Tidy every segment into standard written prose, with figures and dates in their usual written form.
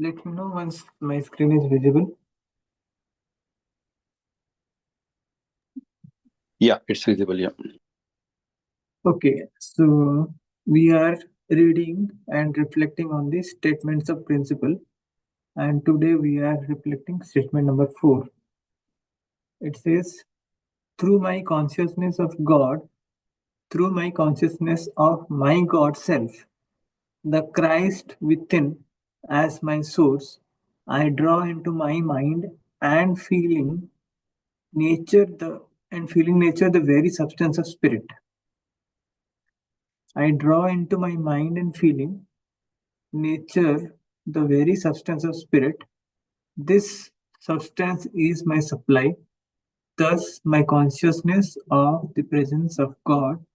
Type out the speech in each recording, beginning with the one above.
Let me know once my screen is visible. Yeah, it's visible. Yeah. Okay, so we are reading and reflecting on the statements of principle, and today we are reflecting statement number 4. It says, through my consciousness of God, through my consciousness of my God self, the Christ within as my source, I draw into my mind and nature the feeling nature the very substance of spirit. I draw into my mind and feeling nature the very substance of spirit. This substance is my supply. Thus, my consciousness of the presence of God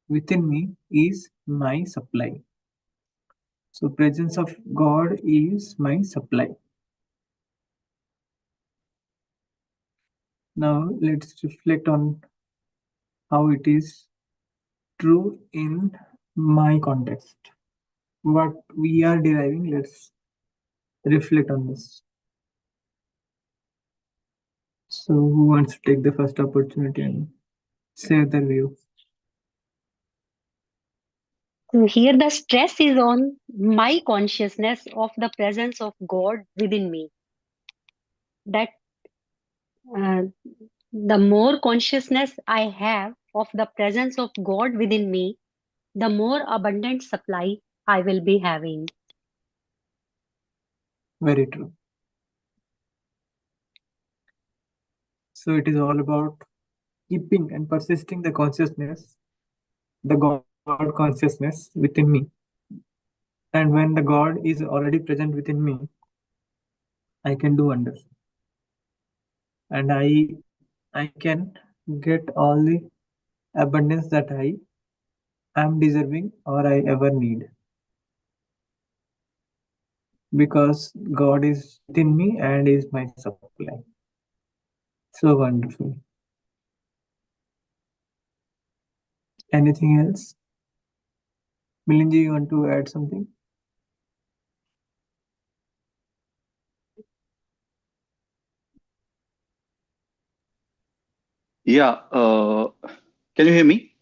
within me is my supply. So, presence of God is my supply. Now, let's reflect on how it is true in my context. What we are deriving, let's reflect on this. So, who wants to take the first opportunity and share their view? So here the stress is on my consciousness of the presence of God within me. That uh, the more consciousness I have of the presence of God within me, the more abundant supply I will be having. Very true. So, it is all about keeping and persisting the consciousness, the God consciousness within me. And when the God is already present within me, I can do wonders. And I can get all the abundance that I am deserving or I ever need. Because God is within me and is my supply. So wonderful. Anything else? Milinji, you want to add something? Yeah. Can you hear me?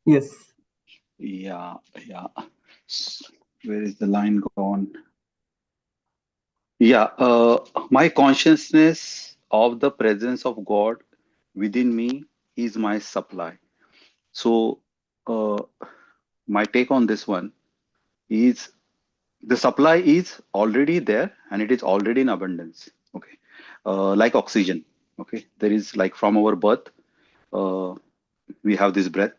Yes. Yeah. Yeah. Where is the line gone? Yeah. My consciousness of the presence of God within me is my supply. So, uh, my take on this one is the supply is already there and it is already in abundance. Okay. Like oxygen. Okay. There is like from our birth, uh, we have this breath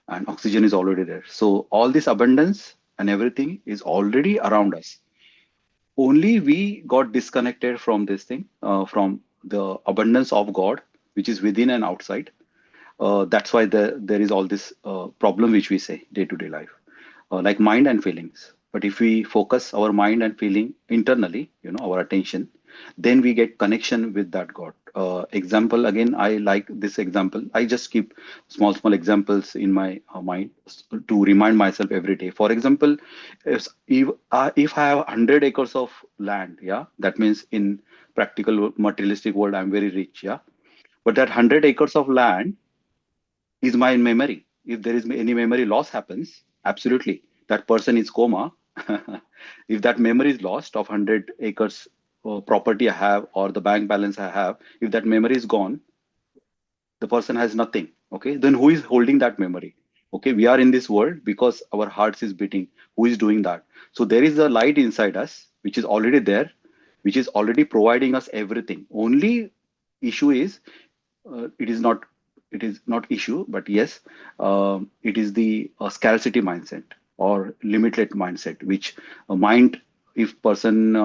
and oxygen is already there. So all this abundance and everything is already around us. Only we got disconnected from this thing, from the abundance of God, which is within and outside. That's why there is all this problem which we say day to day life, like mind and feelings. But if we focus our mind and feeling internally, our attention, then we get connection with that God. Example again, I like this example. I just keep small examples in my mind to remind myself every day. For example, if I have 100 acres of land, yeah, that means in practical materialistic world, I'm very rich, yeah. But that 100 acres of land is my memory. If there is any memory loss happens, absolutely, that person is coma. If that memory is lost of 100 acres property I have or the bank balance I have, if that memory is gone, the person has nothing. Okay, then who is holding that memory? Okay, we are in this world because our hearts is beating. Who is doing that? So there is a light inside us which is already there, which is already providing us everything. Only issue is it is not issue, but yes, it is the scarcity mindset or limited mindset, which mind, if person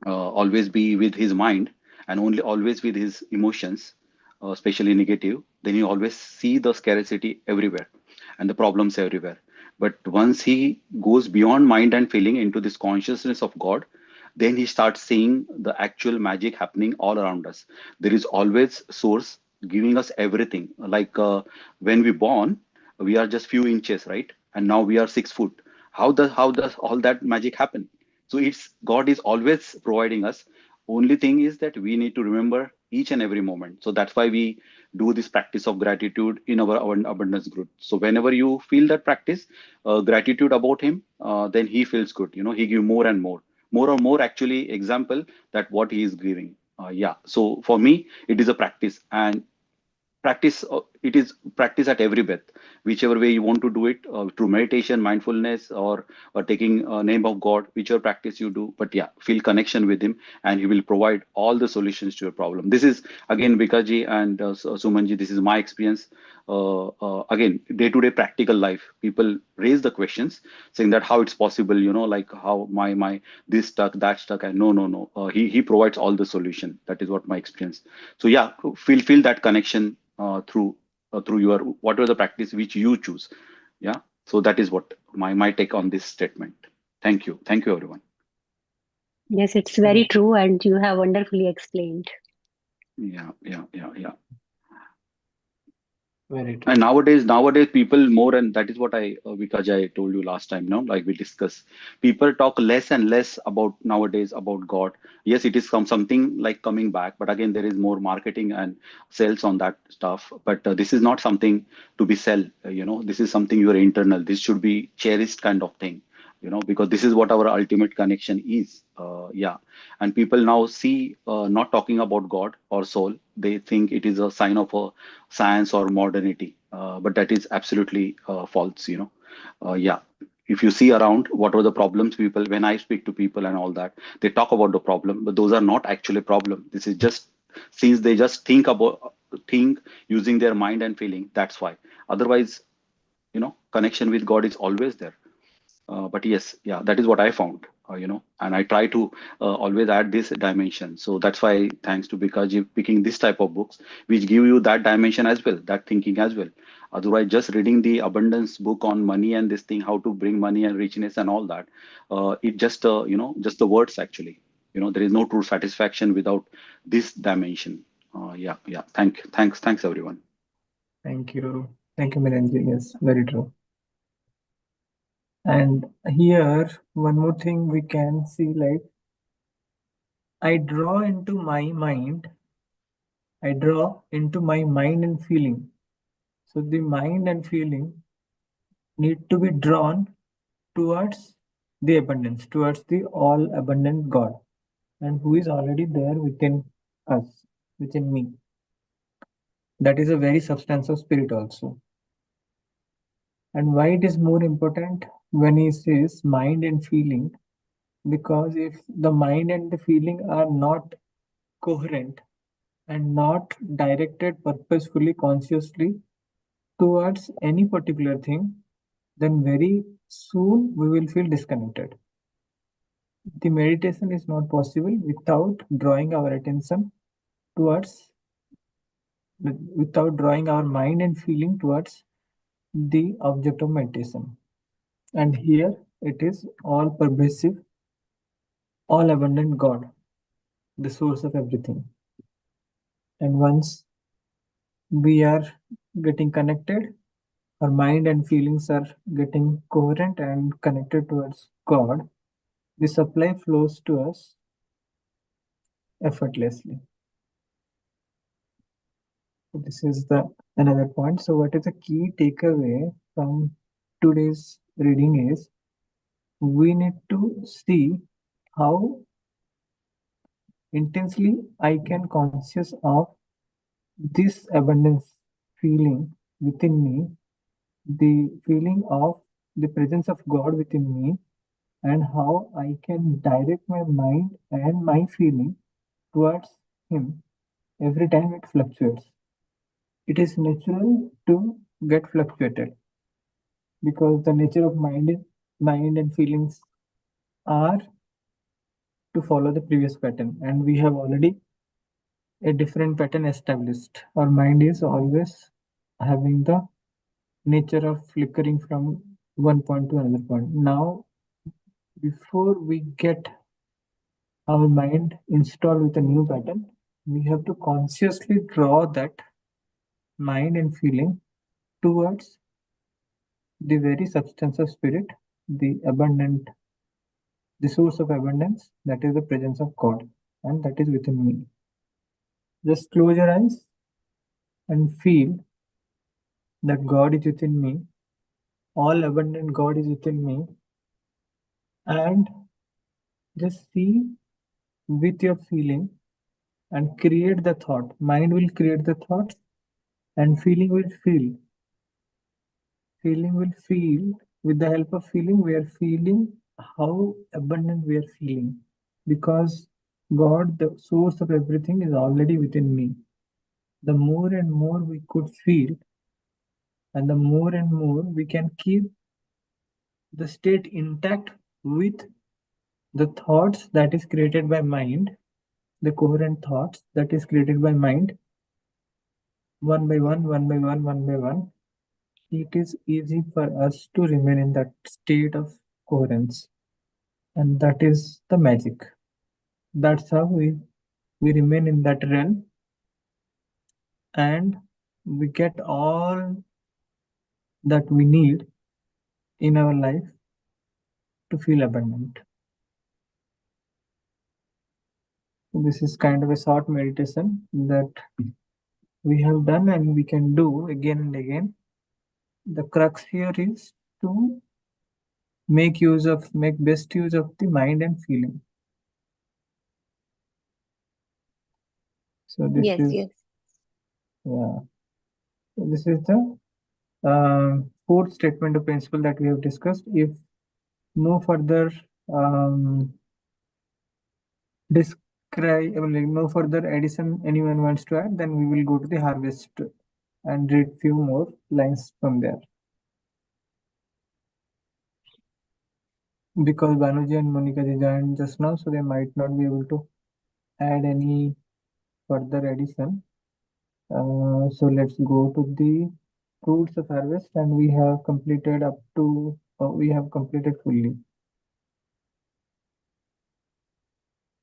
always be with his mind and only always with his emotions, especially negative, then he always see the scarcity everywhere and the problems everywhere. But once he goes beyond mind and feeling into this consciousness of God, then he starts seeing the actual magic happening all around us. There is always source giving us everything. Like when we born, we are just few inches, right? And now we are 6 foot. How does all that magic happen? So it's God is always providing us. Only thing is that we need to remember each and every moment. So that's why we do this practice of gratitude in our abundance group. So whenever you feel that practice, gratitude about Him, then He feels good. He give more and more or more actually example that what He is giving. Yeah. So for me, it is a practice, and practice it is practice at every breath, whichever way you want to do it, through meditation, mindfulness, or taking name of God, whichever practice you do. But yeah, feel connection with Him, and He will provide all the solutions to your problem. This is again Vikaji and Sumanji, this is my experience. Again, day-to-day practical life, people raise the questions saying that how it's possible, like how my this stuck, that stuck, and no, he provides all the solution. That is what my experience. So yeah, feel that connection through your whatever the practice which you choose. Yeah. So that is what my take on this statement. Thank you everyone. Yes, it's very true, and you have wonderfully explained. Yeah. Very true. And nowadays people more, and that is what Vikash, I told you last time, like we discussed, people talk less and less about nowadays about God. Yes, it is something like coming back, but again there is more marketing and sales on that stuff. But this is not something to be sell. This is something your internal. This should be cherished kind of thing. Because this is what our ultimate connection is. Yeah. And people now see not talking about God or soul. They think it is a sign of a science or modernity, but that is absolutely false. Yeah. If you see around what are the problems, people, when I speak to people and all that, they talk about the problem, but those are not actually problem. This is just since they just think using their mind and feeling. That's why. Otherwise, connection with God is always there. But yes, yeah, that is what I found, and I try to always add this dimension. So that's why, thanks to Bikaji picking this type of books, which give you that dimension as well, that thinking as well. Otherwise, just reading the abundance book on money and this thing, how to bring money and richness and all that, it just, just the words actually. There is no true satisfaction without this dimension. Yeah. Thanks, everyone. Thank you, Miranji. Yes, very true. And here, one more thing we can see, like, I draw into my mind and feeling. So the mind and feeling need to be drawn towards the abundance, towards the all abundant God, and who is already there within us, within me. That is a very substance of spirit also. And why it is more important when he says mind and feeling? Because if the mind and the feeling are not coherent and not directed purposefully, consciously towards any particular thing, then very soon we will feel disconnected. The meditation is not possible without drawing our attention towards, without drawing our mind and feeling towards the object of meditation. And here it is all pervasive, all abundant God, the source of everything. And once we are getting connected, our mind and feelings are getting coherent and connected towards God, the supply flows to us effortlessly. So this is the another point. So what is the key takeaway from today's reading is we need to see how intensely I can conscious of this abundance feeling within me, the feeling of the presence of God within me, and how I can direct my mind and my feeling towards Him every time it fluctuates. It is natural to get fluctuated because the nature of mind and feelings are to follow the previous pattern, and we have already a different pattern established. Our mind is always having the nature of flickering from one point to another point. Now, before we get our mind installed with a new pattern, we have to consciously draw that mind and feeling towards the very substance of spirit, the abundant the source of abundance, that is the presence of God, and that is within me. Just close your eyes and feel that God is within me, all abundant God is within me, and just see with your feeling and create the thought. Mind will create the thoughts and feeling will feel. Feeling will feel. With the help of feeling, we are feeling how abundant we are feeling, because God, the source of everything, is already within me. The more and more we could feel, and the more and more we can keep the state intact with the thoughts that is created by mind, the coherent thoughts that is created by mind, one by one, one by one, one by one, it is easy for us to remain in that state of coherence. And that is the magic. That's how we remain in that realm, and we get all that we need in our life to feel abundant. This is kind of a short meditation that we have done and we can do again and again. The crux here is to make best use of the mind and feeling. So this Yes, is yes. This is the fourth statement of principle that we have discussed. If no further no further addition anyone wants to add, then we will go to the harvest and read few more lines from there. Because Banuji and Monica ji joined just now, so they might not be able to add any further addition. So let's go to the fruits of harvest, and we have completed fully.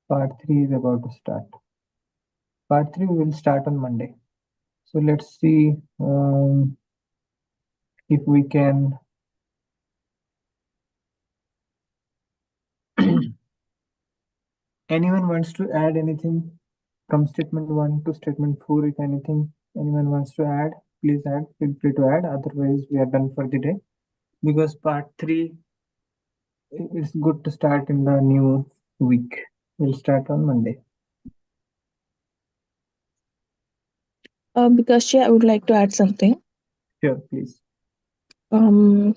Part 3 is about to start. Part 3 will start on Monday. So let's see if we can anyone wants to add anything from statement 1 to statement 4. If anything anyone wants to add, please add. Feel free to add. Otherwise, we are done for the day. Because part 3, it's good to start in the new week. We'll start on Monday. Because I would like to add something. Sure, please. I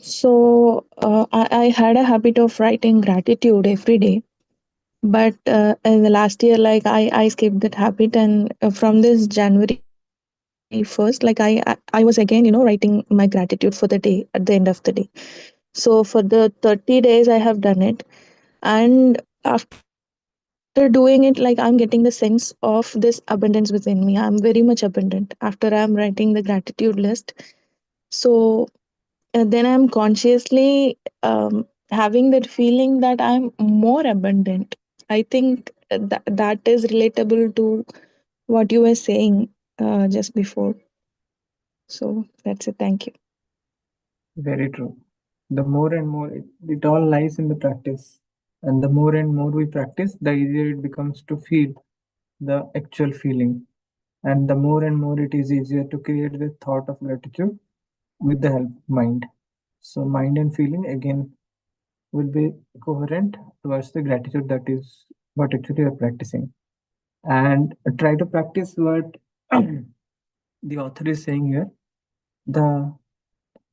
had a habit of writing gratitude every day, but in the last year, like I skipped that habit, and from this January 1st, like I was again, writing my gratitude for the day at the end of the day. So for the 30 days, I have done it, and after doing it, like I'm getting the sense of this abundance within me. I'm very much abundant after I'm writing the gratitude list. So then I'm consciously having that feeling that I'm more abundant. I think that is relatable to what you were saying just before. So that's it. Thank you. Very true. The more and more, it all lies in the practice. And the more and more we practice, the easier it becomes to feel the actual feeling. And the more and more it is easier to create the thought of gratitude with the help of mind. So mind and feeling again will be coherent towards the gratitude, that is what actually you're practicing. And try to practice what the author is saying here. The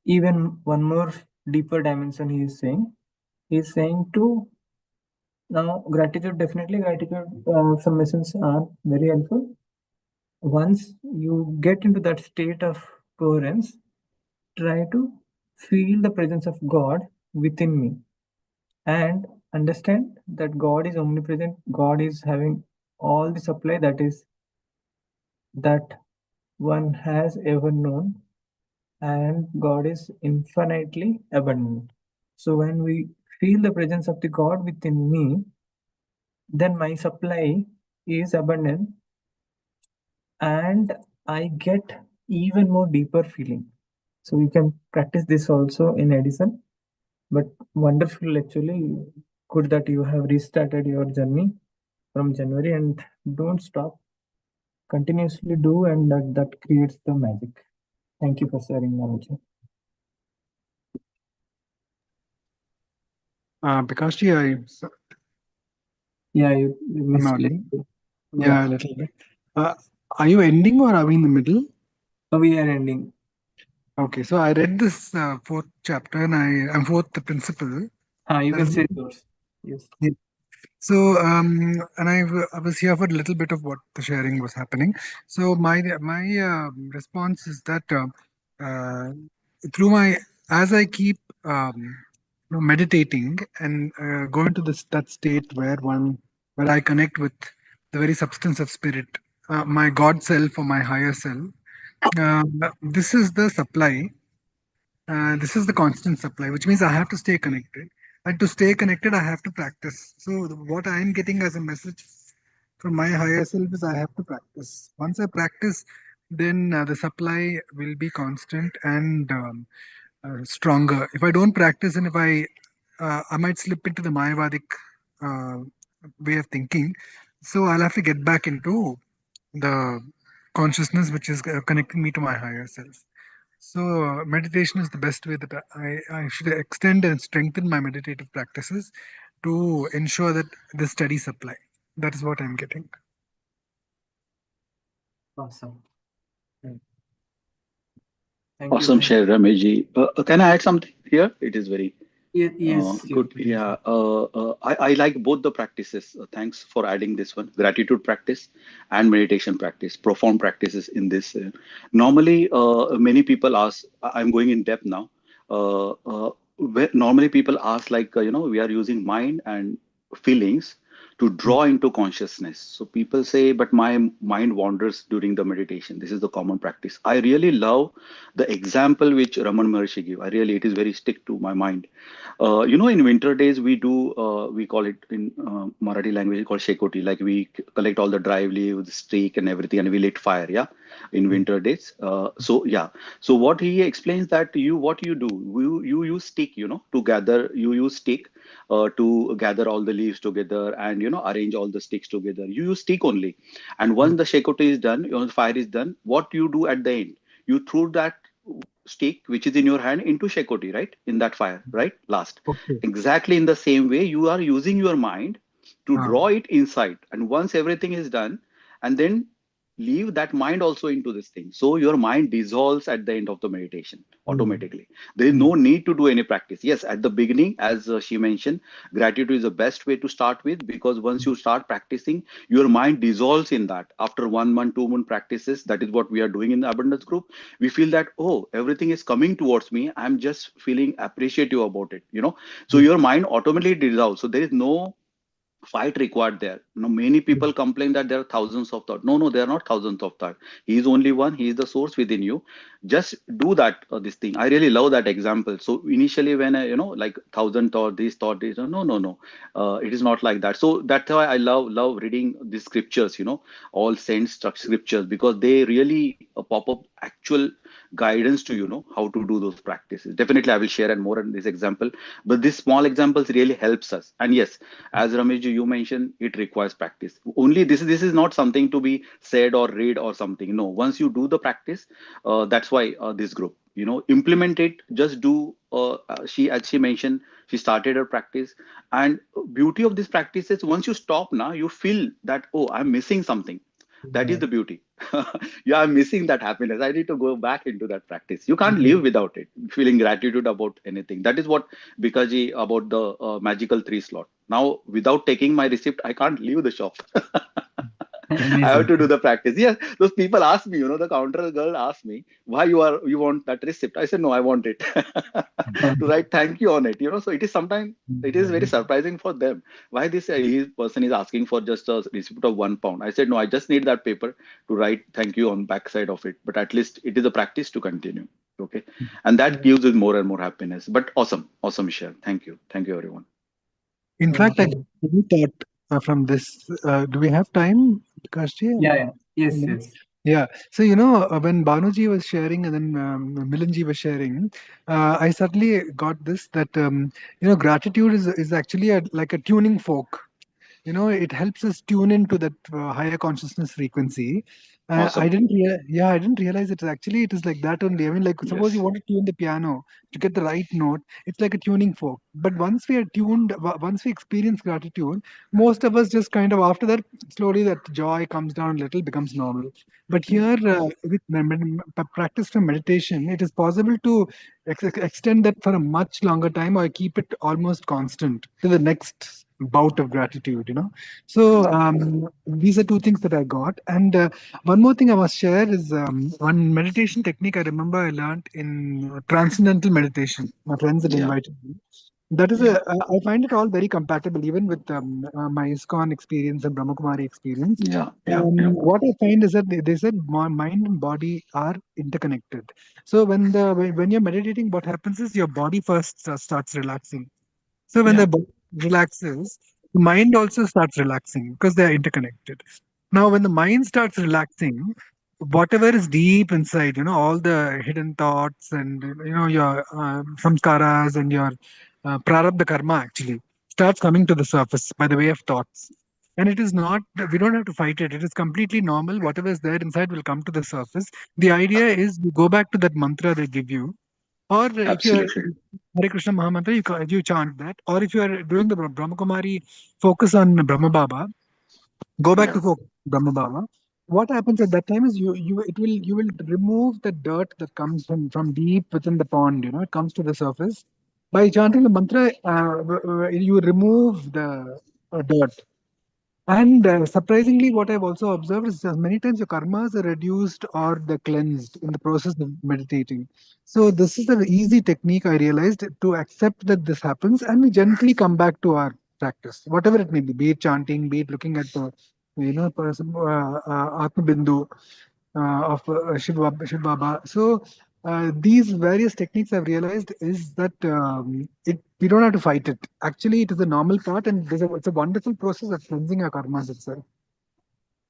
even one more deeper dimension he is saying. He is saying to now gratitude, definitely gratitude affirmations are very helpful. Once you get into that state of coherence, try to feel the presence of God within me and understand that God is omnipresent. God is having all the supply that one has ever known, and God is infinitely abundant. So when we feel the presence of the God within me, then my supply is abundant and I get even more deeper feeling. So you can practice this also in addition, but wonderful actually. good that you have restarted your journey from January, and don't stop. Continuously do, and that creates the magic. Thank you for sharing, Naruji. Bikashi, Yeah, you am missed audible? it. Yeah, a little bit. Are you ending or are we in the middle? So we are ending. Okay, so I read this fourth chapter and I'm fourth the principle. You can There's say a- yours. Yes. Yeah. So and I was here for a little bit of what the sharing was happening. So my response is that through my as I keep meditating and going to that state where I connect with the very substance of spirit, my God self or my higher self. Uh, this is the supply. This is the constant supply, which means I have to stay connected. And to stay connected, I have to practice. So, what I am getting as a message from my higher self is I have to practice. Once I practice, then the supply will be constant and stronger. If I don't practice and if I might slip into the Mayavadic uh, way of thinking. So, I'll have to get back into the consciousness which is connecting me to my higher self. So, meditation is the best way that I should extend and strengthen my meditative practices to ensure that the steady supply. That is what I'm getting. Awesome. Thank Awesome you. share, Rameshji. Can I add something here? It is very Yes. good. Please. Yeah. I like both the practices. Thanks for adding this one. Gratitude practice and meditation practice, profound practices in this. Normally, many people ask, I'm going in depth now. Normally people ask like, we are using mind and feelings to draw into consciousness. So people say, but my mind wanders during the meditation. This is the common practice. I really love the example which Raman Maharshi gave. It is very stick to my mind. In winter days, we call it in Marathi language called shekoti. Like we collect all the dry leaves, stick and everything, and we lit fire. Yeah, in winter days. So yeah. So what he explains that what you do, you use stick, to gather. You use stick to gather all the leaves together and arrange all the sticks together. You use stick only, and once the shekoti is done, the fire is done. What you do at the end? You throw that stick which is in your hand into shekoti, right, in that fire, right, last. Okay. Exactly in the same way you are using your mind to draw it inside, and once everything is done, and then leave that mind also into this thing, so your mind dissolves at the end of the meditation automatically. There is no need to do any practice. Yes, at the beginning, as she mentioned, gratitude is the best way to start with, because once you start practicing, your mind dissolves in that. After 1 month, 2 month practices, that is what we are doing in the abundance group. We feel that, oh, everything is coming towards me, I'm just feeling appreciative about it, so your mind automatically dissolves. So there is no fight required there. Many people complain that there are thousands of thoughts. No, there are not thousands of thoughts. He is only one. He is the source within you. Just do that. This thing. I really love that example. So initially, when I, like thousand thought, this thought, this. No. It is not like that. So that's why I love reading the scriptures. All saints scriptures, because they really pop up actual guidance to how to do those practices. Definitely, I will share and more on this example. But these small examples really helps us. And yes, as Ramesh you mentioned, it requires practice. Only this is not something to be said or read or something. No, once you do the practice, that's why this group, implement it. Just do. As she mentioned, she started her practice, and beauty of this practice is once you stop now, you feel that, oh, I'm missing something. That is the beauty. Yeah, I'm missing that happiness. I need to go back into that practice. You can't live without it. Feeling gratitude about anything. That is what Bikaji about the magical 3 slot. Now, without taking my receipt, I can't leave the shop. I have to do the practice. Yes, those people ask me, the counter girl asked me, why you want that receipt? I said, no, I want it to write thank you on it. So it is sometimes it is very surprising for them. Why this person is asking for just a receipt of £1? I said, no, I just need that paper to write thank you on backside of it. But at least it is a practice to continue. Okay. And that gives us more and more happiness. But awesome share. Thank you, everyone. In fact, I got a thought from this. Do we have time, Bikashi? Yeah. Yes. Yeah. So, when Banuji was sharing and then Milanji was sharing, I suddenly got this that, gratitude is actually like a tuning fork. It helps us tune into that higher consciousness frequency. Awesome. I didn't realize it is like that only. I mean, like, suppose you Yes. want to tune the piano to get the right note, it's like a tuning fork. But once we are tuned, once we experience gratitude, most of us just kind of, after that, slowly that joy comes down a little, becomes normal. But here, with practice from meditation, it is possible to extend that for a much longer time, or keep it almost constant to the next bout of gratitude. So these are two things that I got. And one more thing I must share is one meditation technique I remember I learned in transcendental meditation. My friends had Yeah. invited me. That is Yeah. I find it all very compatible, even with my ISKCON experience and Brahmakumari experience. Yeah. Yeah. Yeah. What I find is that they said mind and body are interconnected. So when you're meditating, what happens is your body first starts relaxing. So when Yeah. the body relaxes, the mind also starts relaxing because they are interconnected. Now, when the mind starts relaxing, whatever is deep inside, all the hidden thoughts and your samskaras and your prarabdha karma actually starts coming to the surface by the way of thoughts. And it is not, we don't have to fight it. It is completely normal. Whatever is there inside will come to the surface. The idea is you go back to that mantra they give you, or if you're Absolutely. Hare Krishna Mahamantra, you chant that. Or if you are doing the Brahma Kumari, focus on Brahma Baba, go back Yeah. to focus on Brahma Baba. What happens at that time is you will remove the dirt that comes from deep within the pond. It comes to the surface. By chanting the mantra, you remove the dirt. And surprisingly, what I've also observed is that many times your karmas are reduced or they're cleansed in the process of meditating. So this is an easy technique I realized to accept that this happens, and we gently come back to our practice, whatever it may be it chanting, be it looking at the person, Atma Bindu of Shiv Baba. So these various techniques I've realized is that we don't have to fight it. Actually, it is a normal part, and it's a wonderful process of cleansing our karmas itself.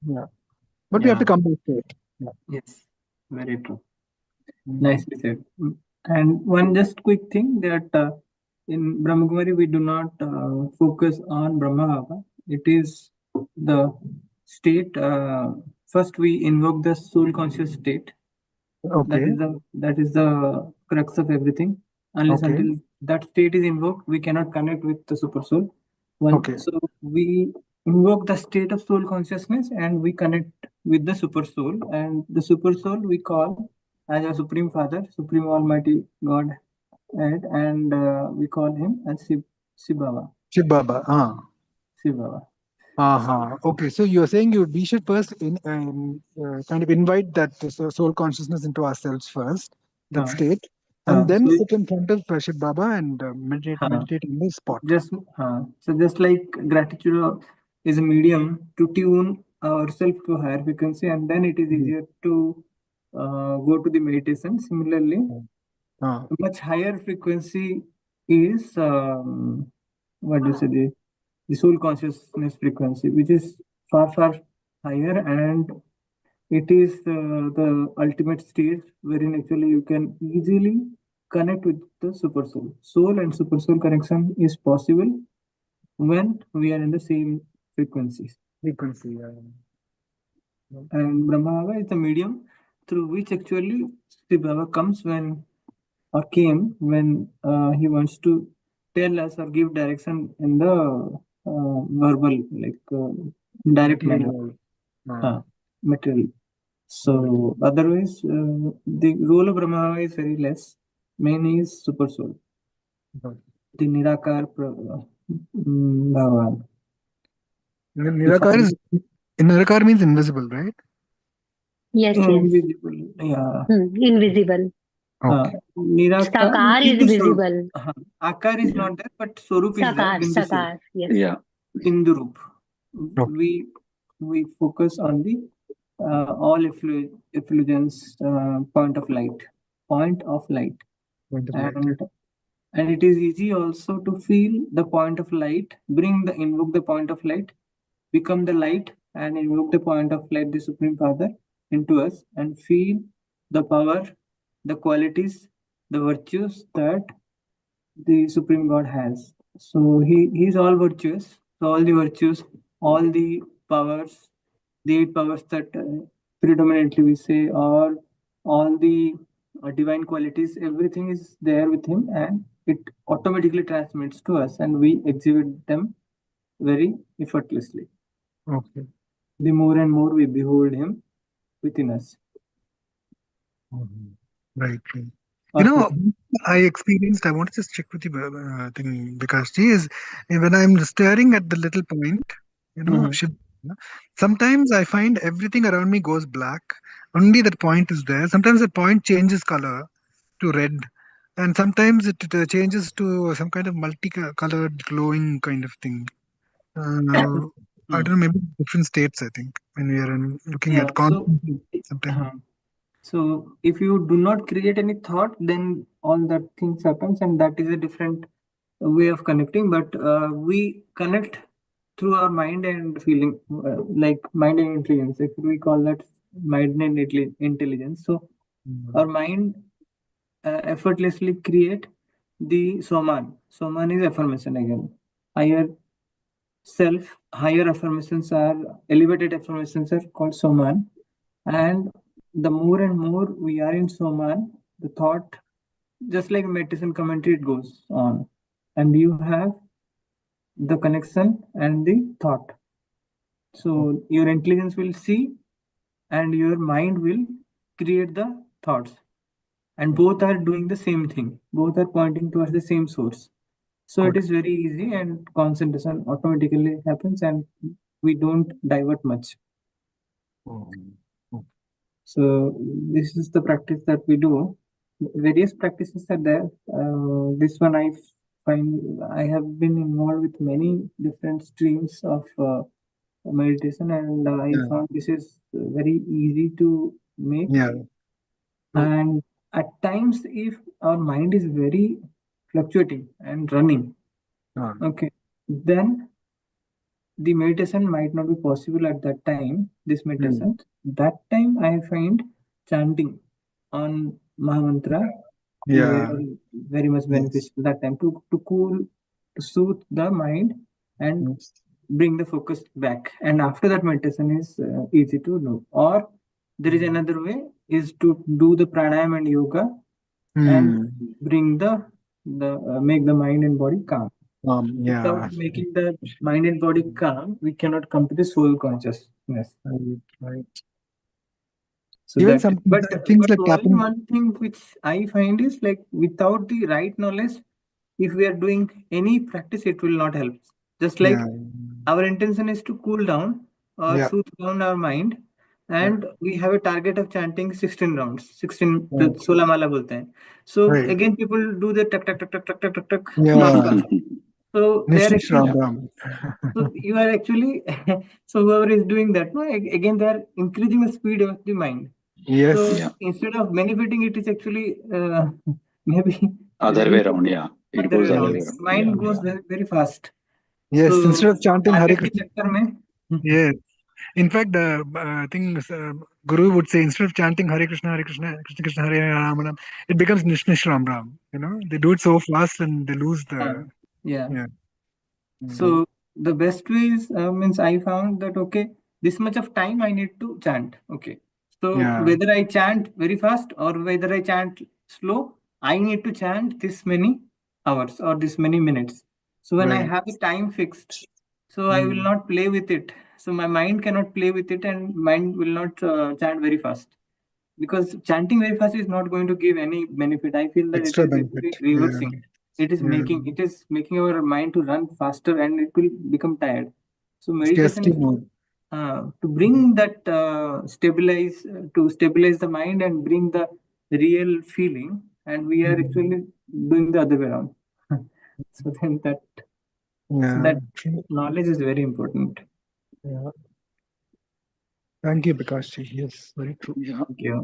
Yeah, but we have Yeah, to come back to it. Yeah. yes, very true. Mhm. Nicely said. And one just quick thing that in Brahmakumari we do not focus on Brahmabhava. It is the state. First, we invoke the soul conscious state. Okay. That is the crux of everything. Unless Okay. until that state is invoked, we cannot connect with the super soul. Okay. So we invoke the state of soul consciousness and we connect with the super soul. And the super soul we call as our Supreme Father, Supreme Almighty God, and we call him as Sibaba. Shiv Baba. Sibaba. Okay, so you're saying we should first kind of invite that soul consciousness into ourselves first, that Uh, state, and then so sit in front of Shiv Baba and meditate on the spot. just like gratitude is a medium to tune ourselves to higher frequency, and then it is Mhm. easier to go to the meditation. Similarly, Ah, a much higher frequency is what do you say, the soul consciousness frequency, which is far higher, and it is the ultimate stage wherein actually you can easily connect with the super soul. Soul and super soul connection is possible when we are in the same frequencies. frequency. And Brahmava is the medium through which actually Shiv Baba comes when or came when he wants to tell us or give direction in the verbal, like direct manner, Material world. material. So otherwise, the role of Brahmava is very less. Main is super soul, the Nirakar Bhagavan. Nirakar means invisible, right? Yes, yes. Invisible, yeah. Invisible. Okay. Nirakar Sakar is Bindu Swarup. visible. Akar is Yeah. not there, but Swarup is there. Sakar, Bindu Swarup. Sakar. Yes. Yeah. Bindu Roop. Okay. We focus on the all effulgence point of light. Point of light. Point of light. And it is easy also to feel the point of light, invoke the point of light, become the light, and invoke the point of light, the Supreme Father, into us and feel the power, the qualities, the virtues that the Supreme God has. So he is all virtuous. So all the virtues, all the powers, the 8 powers that predominantly we say, or all the divine qualities, everything is there with him, and it automatically transmits to us, and we exhibit them very effortlessly. Okay. The more and more we behold him within us. Right. Right. Or You know, so- I experienced, I want to just check with you, thing, because she is, when I'm staring at the little point, you know, Mhm. Shiv, you know, sometimes I find everything around me goes black. Only that point is there. Sometimes the point changes color to red, and sometimes it changes to some kind of multicolored glowing kind of thing. I don't know, maybe different states, I think, when we are looking Yeah, at so constantly sometimes. uh, so if you do not create any thought, then all that things happens, and that is a different way of connecting. But we connect through our mind and feeling, like mind and intelligence. If we call that mind and intelligence. So our mind effortlessly create the soman. Soman is affirmation again. Higher self, higher affirmations are elevated affirmations are called soman, and the more and more we are in soman, the thought, just like meditation commentary, it goes on, and you have the connection and the thought. So your intelligence will see, and your mind will create the thoughts, and both are doing the same thing. Both are pointing towards the same source. So it Got is very easy, and concentration automatically happens, and we don't divert much. So this is the practice that we do. Various practices are there. This one I find I have been involved with many different streams of meditation, and I Yeah. found this is very easy to make. Yeah. And at times, if our mind is very fluctuating and running, Ah. okay, then the meditation might not be possible at that time. This meditation, that time I find chanting on Mahamantra Yeah. very much Yes. beneficial that time to cool, to soothe the mind and Yes. bring the focus back. And after that meditation is easy to do. Or there is another way is to do the pranayama and yoga and bring the make the mind and body calm. Yeah. Without making the mind and body calm, we cannot come to the soul consciousness. Right. So Even that, some but things like only tapping. one thing which I find is like without the right knowledge, if we are doing any practice, it will not help. Just like our intention is to cool down or Yeah. soothe down our mind, and we have a target of chanting 16 rounds, 16 Right. 16 mala bolte hain. So Right. again, people do the tuck tuck tuck tuck tuck tuck tuck tuck Yeah. non-stop. So they are Nishnish actually, Ram. so you are actually, so whoever is doing that, no, again they are increasing the speed of the mind. Yes. So Yeah. instead of benefiting, it is actually maybe Other leading way to around, yeah. It other goes way other around. way around. Mind Yeah, goes yeah. very, very fast. Yes. So Instead of chanting Hare target के Krishna. चक्कर में Yes. In fact, I think Guru would say instead of chanting Hare Krishna, Krishna Krishna, Hare Hare, Ram Ram, it becomes Nishnish Ram Ram. You know, they do it so fast and they lose the. yeah. Yeah. So the best way is means I found that okay, this much of time I need to chant. Okay. So Yeah. whether I chant very fast or whether I chant slow, I need to chant this many hours or this many minutes. So when I Right. have the time fixed, so I will not play with it. So my mind cannot play with it, and mind will not chant very fast, because chanting very fast is not going to give any benefit. I feel that it Extra is benefit. actually Yeah. reversing. It is making our mind to run faster, and it will become tired. So meditation Scarcity is mode. to bring that to stabilize the mind and bring the real feeling, and we are actually doing the other way around. So then that Yeah. knowledge is very important. Yeah. Thank you, Prakash. Yes, very true. Yeah. Thank you.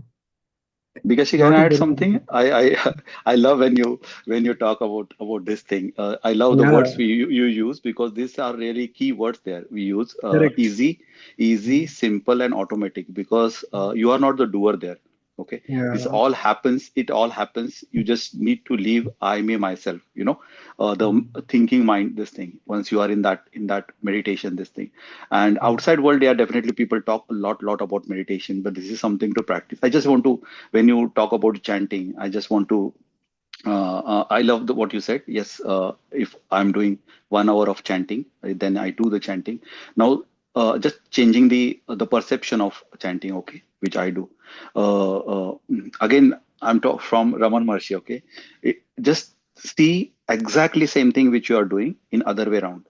Because she can Got it add very something. well. I I love when you talk about this thing. I love the Yeah, words you use because these are really key words there. We use correct. easy, simple, and automatic because you are not the doer there. Okay, this Yeah. all happens. It all happens. You just need to leave I, me, myself. The thinking mind. This thing. Once you are in that meditation, this thing. And outside world, yeah, definitely people talk a lot about meditation, but this is something to practice. I just want to when you talk about chanting, I just want to. I love what you said. Yes, if I'm doing 1 hour of chanting, then I do the chanting. Now, just changing the perception of chanting. Okay, which I do. Again, I'm from Raman Maharshi. Okay, just see exactly same thing which you are doing in other way around,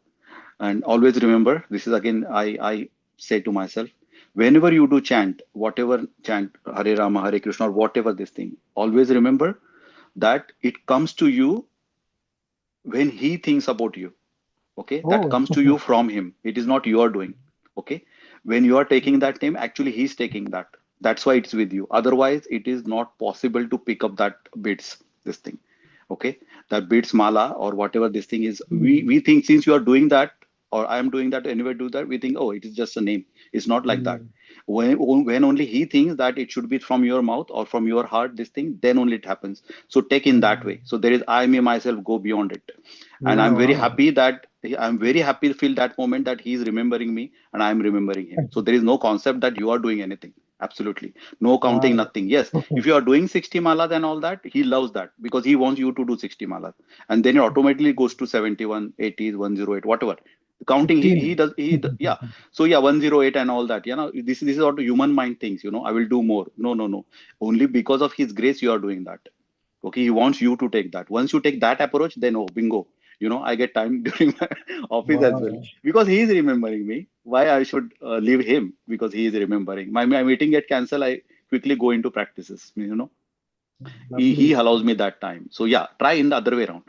and always remember. This is again I say to myself whenever you do chant, whatever chant, Hare Rama, Hare Krishna, or whatever this thing, always remember that it comes to you when he thinks about you. Okay, that Oh, comes to you from him. It is not your doing. Okay, when you are taking that name, actually he's taking that. That's why it's with you. Otherwise, it is not possible to pick up that bits. This thing. Okay, that bits mala or whatever this thing is. We think since you are doing that or I am doing that, anyway do that. We think, oh, it is just a name. It's not like that. When only he thinks that it should be from your mouth or from your heart, this thing, then only it happens. So take in that way. So there is I, me, myself, go beyond it. And yeah, wow. I'm very happy to feel that moment that he is remembering me and I am remembering him. So there is no concept that you are doing anything. Absolutely. No counting, Wow. nothing. Yes. If you are doing 60 malas and all that, he loves that because he wants you to do 60 malas. And then it automatically goes to 71, 80, 108, whatever. Counting, he 15. does, yeah. So yeah, 108 and all that. This is what human mind thinks, I will do more. No, no, no. Only because of his grace, you are doing that. Okay, he wants you to take that. Once you take that approach, then oh, bingo. I get time during my office as well Wow. because he is remembering me. Why I should leave him because he is remembering. My meeting get cancelled. I quickly go into practices. He Lovely. allows me that time. So yeah, try in the other way around.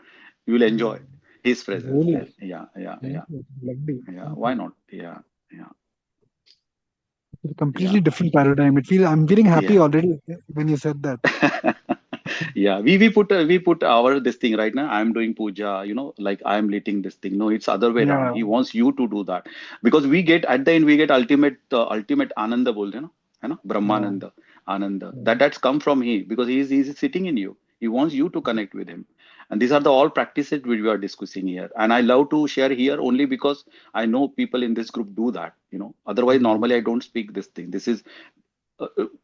You will enjoy his presence there. Really. Yeah, yeah, Thank yeah, you. Lovely. yeah. Thank Why you. not? Yeah, yeah, It's a yeah, completely different paradigm. I'm getting happy yeah. already when you said that. Yeah, we put our this thing right now. I'm doing puja, like I'm leading this thing. No, it's other way around. Yeah. He wants you to do that because we get at the end we get ultimate ananda bolte, Yeah. Brahmananda, Ananda. Yeah. That's come from he because he's sitting in you. He wants you to connect with him, and these are the all practices which we are discussing here. And I love to share here only because I know people in this group do that. Otherwise Mm. normally I don't speak this thing. This is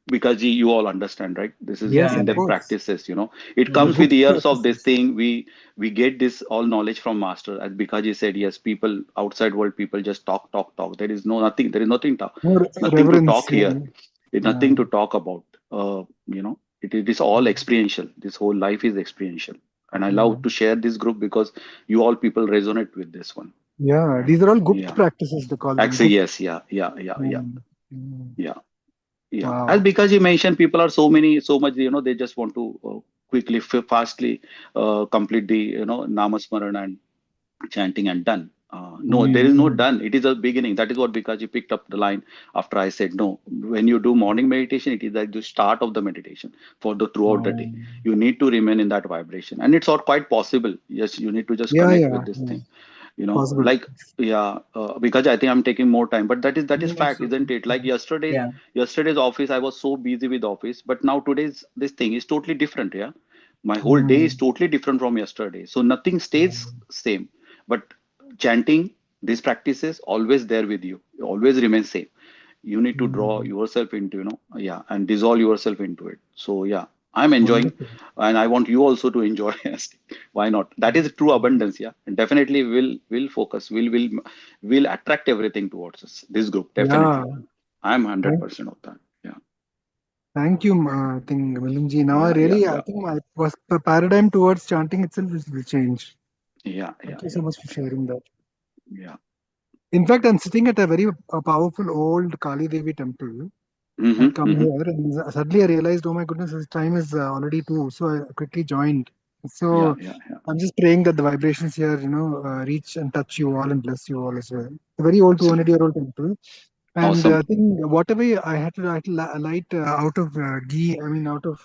because you all understand, right? This is Yes, Yeah, of in-depth course. practices. It The comes with Gupt years of this practices. thing. We get this all knowledge from master. As Bikaji said, yes, people outside world people just talk, talk, talk. There is no nothing. There is More nothing to reverence. talk here. There's Yeah. nothing to talk about. It is all experiential. This whole life is experiential, and I Yeah. love to share this group because you all people resonate with this one. Yeah. These are all Gupt Yeah. practices, they call them. Actually, Gupt. yes. Yeah. Yeah. Yeah. Yeah. Mm. Mm. Yeah. Yeah, as Wow. because you mentioned, people are so much, they just want to quickly, fastly complete the, Namasmaran and chanting and done. No, there is no Mm. done. It is a beginning. That is what Bikaji picked up the line after I said no. When you do morning meditation, it is like the start of the meditation for the throughout the day. Um, You need to remain in that vibration, and it's all quite possible. Yes, you need to just yeah, connect yeah, with this yeah. thing Possible. like yeah, because I think I'm taking more time, but that is no, no, fact, so isn't it? Like yeah, yesterday's office, I was so busy with office, but now today's this thing is totally different. Yeah, my whole day is Mm. totally different from yesterday, so nothing stays same. But chanting these practices always there with you, always remain same. You need to draw Mm. yourself into, yeah, and dissolve yourself into it. So yeah, I'm enjoying, Wonderful. and I want you also to enjoy. Why not? That is true abundance. Yeah, and definitely will focus. Will attract everything towards us. This group Yeah. definitely. I'm Thank, 100% of that. Yeah, thank you, I think, Milinji. Now yeah, yeah, I yeah, think my the paradigm towards chanting itself will change. yeah, yeah, Thank you so yeah, much for sharing that. yeah. In fact, I'm sitting at a very powerful old Kali Devi temple. I'd come Mm-hmm. here and suddenly I realized, oh my goodness, this time is already 2. So I quickly joined. Yeah, So yeah, yeah, I'm just praying that the vibrations here, reach and touch you all and bless you all as well. A very old absolutely. 200-year-old temple. And Awesome. I think whatever I had to light out of ghee, I mean out of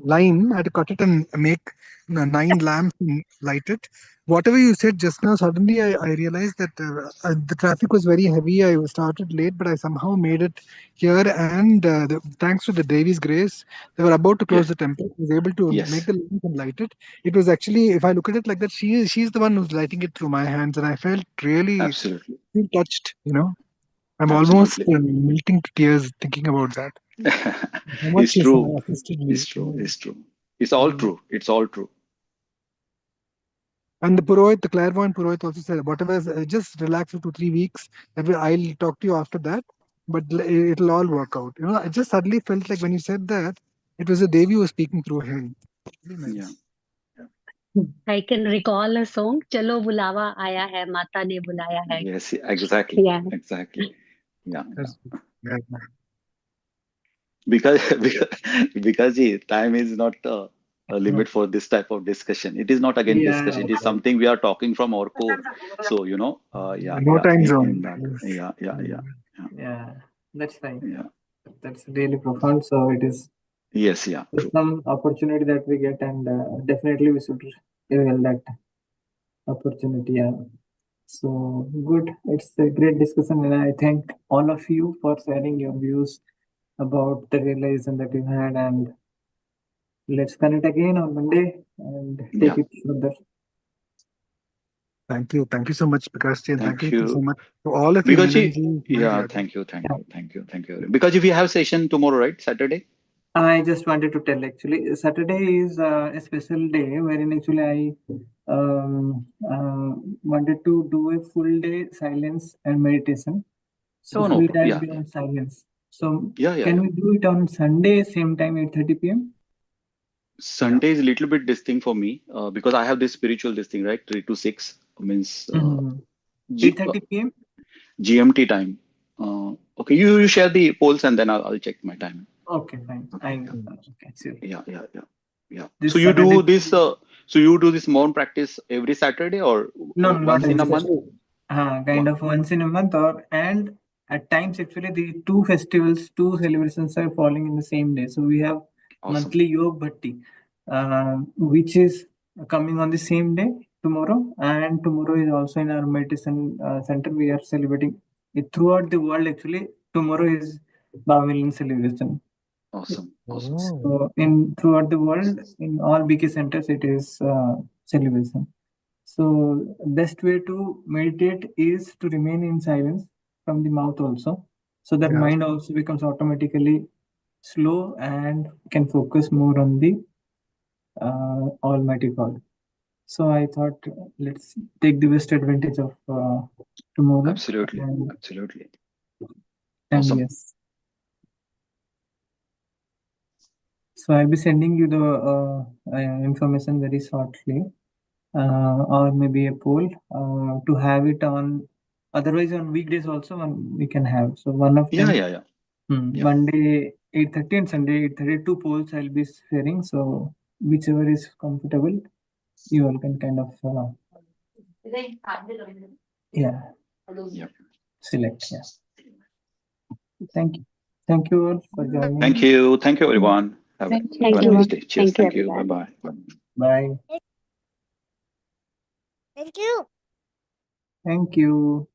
lime, I had to cut it and make 9 lamps and light it. Whatever you said just now, suddenly I realized that the traffic was very heavy. I started late, but I somehow made it here. And thanks to the Devi's grace, they were about to close Yes. the temple. I was able to make Yes. the lamp and light it. It was actually, if I look at it like that, she's the one who's lighting it through my hands, and I felt really Absolutely. feel touched. I'm almost Absolutely. melting to tears thinking about that. How much It's she's true. assisted me. It's true. It's true. It's all true. It's all true. And the Purohit, the clairvoyant Purohit also said, whatever, just relax for 2-3 weeks. I'll talk to you after that, but it'll all work out. I just suddenly felt like when you said that, it was a Devi who was speaking through him. Really Yeah. nice. I can recall a song, Chalo Bulawa Aaya Hai, Mata Ne Bulaya Hai. Yes. Exactly. Yeah. Exactly. Yeah. Yeah. Because because time is not a limit for this type of discussion. It is not again Yeah, discussion. It is something we are talking from our core. So yeah, No yeah, time in zone. that, Yes. yeah, that's fine. yeah. That's really profound. So it is Yes, yeah, true. some opportunity that we get, and definitely we should avail that opportunity. Yeah. So good. It's a great discussion, and I thank all of you for sharing your views about the realization that you had. And let's connect again on Monday and Yeah. take it further. Thank you. Thank you so much, Prakash. And Thank thank you so you. much to all of you, Because Milanji. My yeah, God. thank you, thank Yeah. you, thank you, thank you. Because if you have session tomorrow, right? Saturday? I just wanted to tell actually, Saturday is a special day wherein actually I wanted to do a full day silence and meditation. So Oh, full no. day I'll Yeah, be yeah. on silence. So Yeah, can yeah. we do it on Sunday, same time, 8:30 p.m.? Sunday is a little bit this thing for me because I have this spiritual this thing, right? 3 to 6 means G, 8:30 p.m.? GMT time. Okay, you share the polls and then I'll check my time. Okay, fine. Mm. Okay, sure. Yeah, yeah, yeah, yeah. So This you Saturday. do this. So you do this morning practice every Saturday or No, not once in every a month? Saturday. Kind of once in a month, and at times actually the two festivals, two celebrations are falling in the same day. So we have Awesome. monthly Yog Bhatti, which is coming on the same day tomorrow, and tomorrow is also in our meditation center. We are celebrating it throughout the world. Actually, tomorrow is Bavilion celebration. Awesome. Awesome. Oh. So in throughout the world, in all BK centers, it is celebration. So best way to meditate is to remain in silence from the mouth also, so that Yeah. mind also becomes automatically slow and can focus more on the Almighty God. So I thought let's take the best advantage of tomorrow. Absolutely. And, Absolutely. and Awesome. yes, so I'll be sending you the information very shortly. Or maybe a poll to have it on. Otherwise, on weekdays also we can have. So one of Yeah, them, yeah, yeah. Yeah. Monday 8:30 and Sunday 8:30, two polls I'll be sharing. So whichever is comfortable, you all can kind of yeah Yep. select. Yeah. Thank you all for joining. Thank you. Thank you, everyone. Have a Thank you. nice day. Cheers. Thank you, Thank you. everyone. Bye-bye. Bye. Thank you. Thank you.